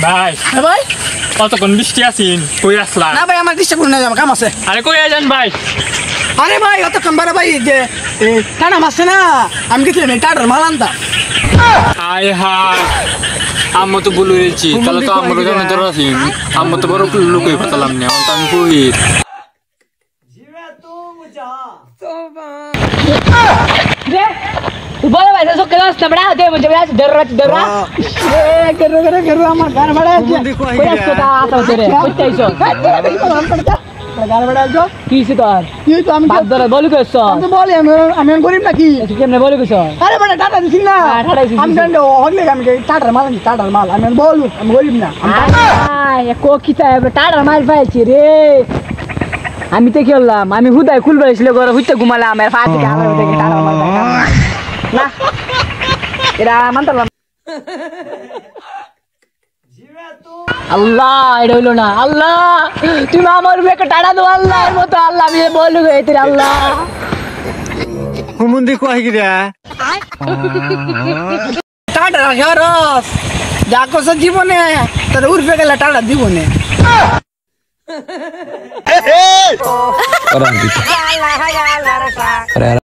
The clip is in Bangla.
ভাই ভাই কতক্ষণ বৃষ্টি আছেন কই আসলা না ভাই আমার ডিস্টার্ব করে না কাম আছে আরে কই যান ভাই আরে ভাই অতক্ষণ বারে ভাই যে টানা মারছে না আমি গেছিলাম এই টাটার মাল আনতাম আয় হায় আম্মু তো বলে রয়েছি তাহলে তো আমার ওখানে ধরে আছি আম্মু তো বড় লুকুই পাতালাম না তো আমি কই तू बोला भाई सो क्लास ना बड़ा दे मुझे आज डर रहा करो আমার গান বাড়া আছে कोई इसको ता आता तेरे कुछ ऐसो গান বাড়া আছে की से तो এই তো আমি बात दर बोलू कैसो আমি তো বলি আমি গরিব নাকি तू केमने बोलू कैसो আরে বড় টাটা দিছিস না টাটা দিছিস। আমি জানো হগলে আমি টাটার মাল আমি বলু আমি গরিব না এ কো কিতা এবার টাড়া মার পাইছি রে আমি তো কি হলাম আমি হুদাই খুলবে ছিল ঘরে হুইতে ঘুমালাম আর ফাটি কে আমার থেকে টাড়া মার না এরা মানতাম আল্লাহ এটা হইলো না আল্লাহ তুমি আমার উপরে টাড়া দাও আল্লাহর মতো আল্লাহ আমি বলু গে তোর আল্লাহ হুমুন্দি কই গিরা টাটা হেরস যা করছ জীবনে তোর উড়বে গেলে টাটা জীবনে Orang gitu.